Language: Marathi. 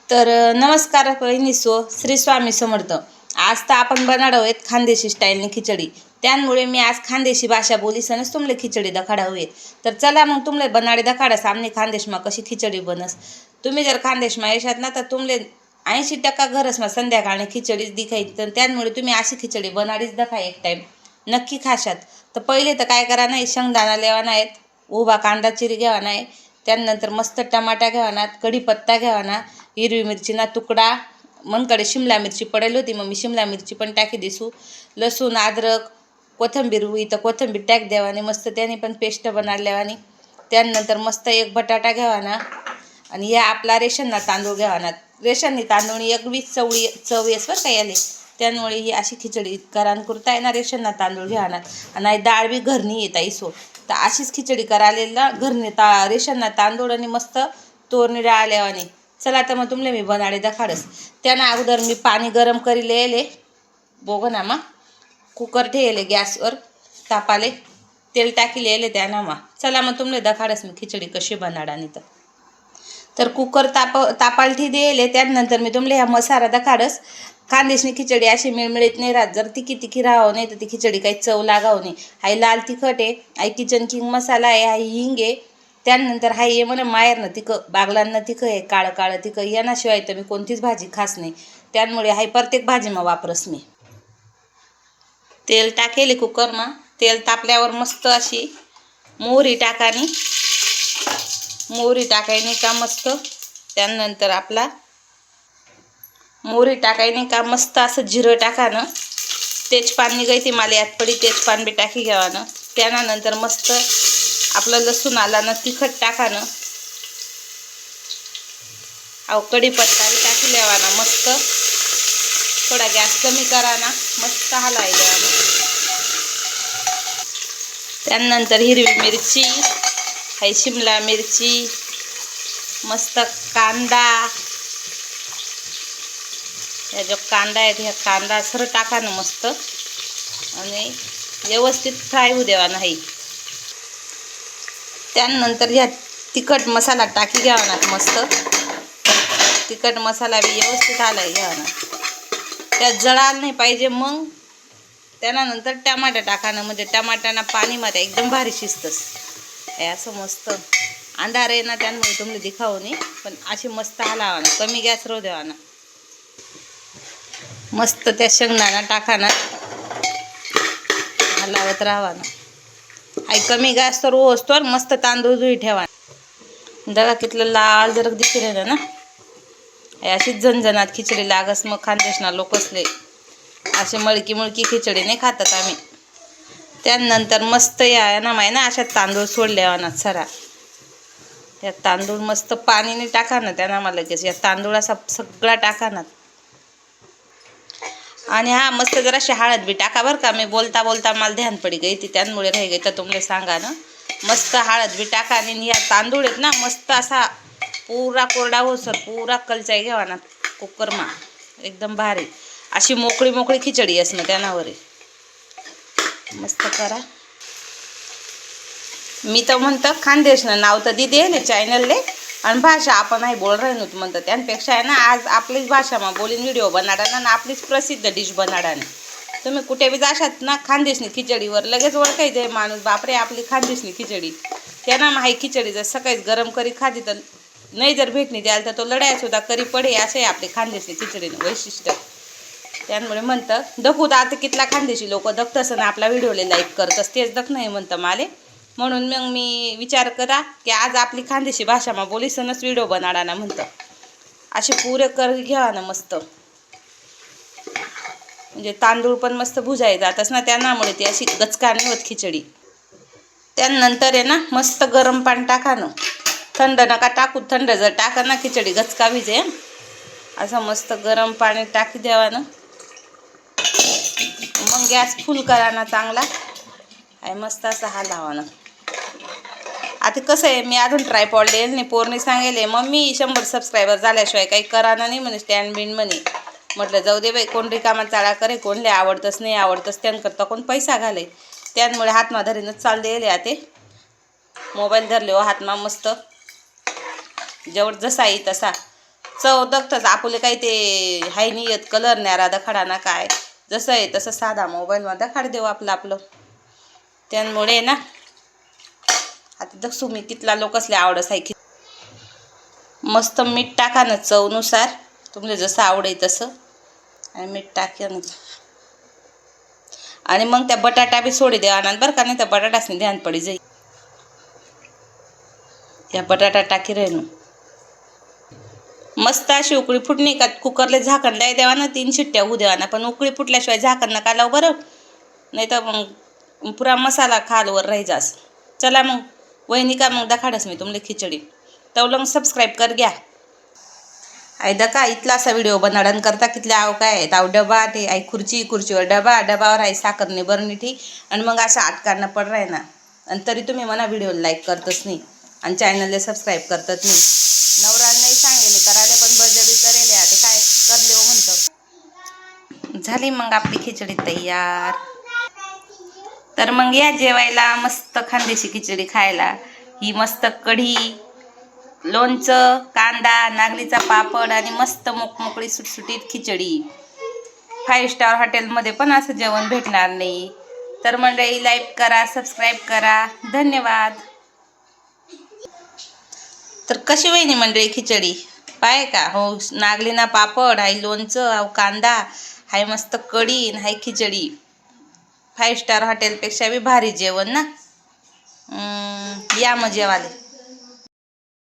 तर नमस्कार बहिणीसो, श्री स्वामी समर्थ. आज तर आपण बनणार आहोत खानदेशी स्टाईलने खिचडी. त्यामुळे मी आज खानदेशी भाषा बोलीसनच तुमले खिचडी दखाडा होईल. तर चला मग तुमले बनाडे दखाडा सामने खानदेशमा कशी खिचडी बनस. तुम्ही जर खानदेशमा येशात ना तर तुमले 80% घरसमा संध्याकाळने खिचडीच दिखाई. तर त्यामुळे तुम्ही अशी खिचडी बनाडीच दखा एक टाईम नक्की खाशात. तर पहिले तर काय करा नाही, शेंगदाणा लेवाना आहेत, उभा कांदा चिरी घ्यावा नाही, त्यानंतर मस्त टमाटा घ्यावाना, कढीपत्ता घ्यावाना, हिरवी मिरचीना तुकडा, मनकडे शिमला मिरची पडेल होती मग मी शिमला मिरची पण टाकी दिसू, लसूण अद्रक कोथिंबीर हुई तर कोथिंबीर टाक द्यावानी, मस्त त्याने पण पेस्ट बनाडल्यावानी. त्यानंतर मस्त एक बटाटा घ्यावाना आणि या आपला रेशनना तांदूळ घ्यावाना. रेशननी तांदूळनी एक वीस चव येस बरं का याले. त्यामुळे ही अशी खिचडी करान कुर्ता आहे ना, रेशनना तांदूळ घ्यावाना आणि डाळ बी घरनी येता इसो. तर अशीच खिचडी करायला घरने रेशनना तांदूळ आणि मस्त तोरणी डाळ लेवानी. चला तर मग तुमले मी बनाडे दखाडस. त्यानं अगोदर मी पाणी गरम करी लेले बोगना मा, कुकर ठेवले गॅसवर तापाले, तेल टाकी लेले त्यानं मा. चला मग तुमले दखाडस मी खिचडी कशी बनाडानी. तर कुकर तापायला ठी दिले. त्यानंतर मी तुमले ह्या मसाला दखाडस. खानदेशनी खिचडी अशी मिळमिळीत नाही राहत. जर तिखी राहावं नाही तर ती खिचडी काही चव लागावं नाही. हाई लाल तिखट आहे, हाई किचन किंग मसाला आहे, हाई हिंग आहे, त्यानंतर हाई ये म्हणा मायरनं तिखं, बागलांना तिखं आहे, काळं तिखं. यानाशिवाय तर मी कोणतीच भाजी खास नाही. त्यामुळे हाई प्रत्येक भाजीमा वापरस मी. तेल टाकेले कुकरमा. तेल तापल्यावर मस्त अशी मोहरी टाकानी, मोहरी टाकायनी का मस्त. त्यानंतर आपला मोहरी टाकायनी का मस्त असं जिरं टाकानं, तेजपान निघायती मला यात पडी, तेजपान बी टाकी घ्यावानं. त्यानंतर मस्त आपलं लसूण आलं ना तिखट टाकानं, अहो कढीपत्ता बी टाकी लेवाना. मस्त थोडा गॅस कमी कराना, मस्त हलाई द्यावाना. त्यानंतर हिरवी मिरची, हाई शिमला मिरची, मस्त कांदा, या जो कांदा आहे ह्या कांदा सरळ टाकानं मस्त आणि व्यवस्थित फ्राय होऊ देवा नाही. त्यानंतर ह्या तिखट मसाला टाकी घ्यावा ना मस्त. तिखट मसाला बी व्यवस्थित आलाय घ्यावा, त्यात जळाल नाही पाहिजे. मग त्यानंतर टमाटा टाकानं, म्हणजे टमाट्याना पाणीमध्ये एकदम भारी शिजतस. असं मस्त अंधार आहे ना त्यामुळे तुम्ही दिखावू नाही, पण अशी मस्त हलावा ना, कमी गॅस राहू द्यावा ना. मस्त त्या शेंगदाणा टाकाना, हलावत राहावा ना. आई कमी गॅस तर असतो. मस्त तांदूळ धुई ठेवा. दगा कितलं लाल जर दिसू राहिलं ना. अशीच झणझणात खिचडी लागस. मग खानदेशना लोकसले असे मळकी खिचडी नाही खातात आम्ही. त्यानंतर मस्त या ना माय ना अशा तांदूळ सोडल्यावा ना सरा. या तांदूळ मस्त पाणीने टाका ना त्यांना मला लगेच या तांदूळाचा सगळा टाका ना. आणि हा मस्त जराशी हळद बी टाका बरं का. मी बोलता मला ध्यान पडी गई ती, त्यामुळे राही गई तर तुम्हाला सांगा ना. मस्त हळद बी टाका आणि या तांदूळ आहेत ना मस्त असा पुरा कोरडा होसर पुरा कलचाई घ्यावा ना कुकरमा. एकदम भारी अशी मोकळी खिचडी असणं त्यानावर मस्त करा. मी तर म्हणतं खानदेशनं नाव तर दिदे ना चॅनलले, आणि भाषा आपण नाही बोल राहिलो नव्हतं म्हणतं. त्यापेक्षा आहे ना आज आपलीच भाषा मग बोलीन व्हिडिओ बनाडा ना, आपलीच प्रसिद्ध डिश बनाडाने. तुम्ही कुठे बी जाशात ना खानदेशनी खिचडीवर लगेच ओळखायचं माणूस, बापरे आपली खानदेशनी खिचडी. त्यांना माही खिचडी जर सकाळीच गरम करी खाती तर नाही, जर भेटणी द्याल तर तो लढायसुद्धा करी पडे. असे आहे आपली खानदेशनी खिचडीनं वैशिष्ट्य. त्यामुळे म्हणतं दखू तर आता कितला खानदेशी लोक दखतसं ना आपला व्हिडिओला लाईक करतस, तेच दख नाही म्हणतं माले. म्हणून मग मी विचार करा की आज आपली खानदेशी भाषा मग बोलीसनच व्हिडिओ बनाडा ना म्हणतं. असे पुरे कर घ्यावा ना मस्त, म्हणजे तांदूळ पण मस्त भुजाई जातच ना त्यामुळे ती अशी गचका नाही होत खिचडी. त्यानंतर आहे ना मस्त गरम पाणी टाका ना, थंड नका टाकू. थंड जर टाका ना खिचडी गचका विजे. असं मस्त गरम पाणी टाकी द्यावा ना. मग गॅस फुल करा ना चांगला. आहे मस्त असं हलावा ना. आता कसं आहे मी अजून ट्रायपॉड लिहिलं नाही. पोरणी सांगेले मम्मी 100 सबस्क्रायबर झाल्याशिवाय काही कराना नाही म्हणे, स्टँड बिन म्हणे. म्हटलं जाऊ दे बाई, कोण रिकामा चाळा करे, कोणले आवडतच नाही आवडतच त्यांकरता कोण पैसा घाले. त्यामुळे हातमा धरीनच चाल द्यायले. आते मोबाईल धरले हो हातमा मस्त जेवढ जसा येई तसा चव दखतच आपले काही ते हाय नाही येत कलर न्यारा दखाडा ना काय जसं आहे तसं साधा मोबाईलमध्ये दखाड देऊ आपलं त्यामुळे ना आता दक्षू मी कितला लोकसले आवडस आहे मस्त मीठ टाका ना चवनुसार तुम्हाला जसं आवडेल तसं आणि मीठ टाकन आणि मग त्या बटाटा बी सोडी द्या ना बरं का नाही त्या बटाटासनी ध्यान पडी जाईल या बटाटा टाकी राहिनो मस्त अशी उकळी फुटणी का कुकरले झाकण द्याय देवा ना 3 शिट्ट्या होऊ देवा ना पण उकळी फुटल्याशिवाय झाकण नका लावू बरं नाही तर मग पुरा मसाला खालवर राही जास चला मग वहिनी का मग दाखाडस मी तुमले खिचडी तवलंग सबस्क्राईब कर घ्या आई दका इथला असा व्हिडिओ बनाडन करता कितले आव काय ताव डबा ते आई खुर्चीवर डबावर आई साखरने बरणी ठी आणि मग असं आटकांना पड राही ना आणि तरी तुम्ही मला व्हिडिओ लाईक करतच नाही आणि चॅनलला सबस्क्राईब करतच नाही नवरा नाही सांगेले करायला पण बळजबरी करेले आता काय करले हो म्हणतो झाली मग आपली खिचडी तयार तर मग या जेवायला मस्त खानदेशी खिचडी खायला ही मस्त कढी लोणचं कांदा नागलीचा पापड आणि मस्त मोकमोकळी सुटसुटीत खिचडी 5 स्टार हॉटेलमध्ये पण असं जेवण भेटणार नाही तर मंडळी लाईक करा सबस्क्राईब करा धन्यवाद तर कशी वहिनी मंडळी खिचडी पाय का हो नागलीना पापड हाय लोणचं हाव कांदा हाय मस्त कढी हाय खिचडी 5 स्टार हॉटेलपेक्षा बी भारी जेवण ना या मग जेवाले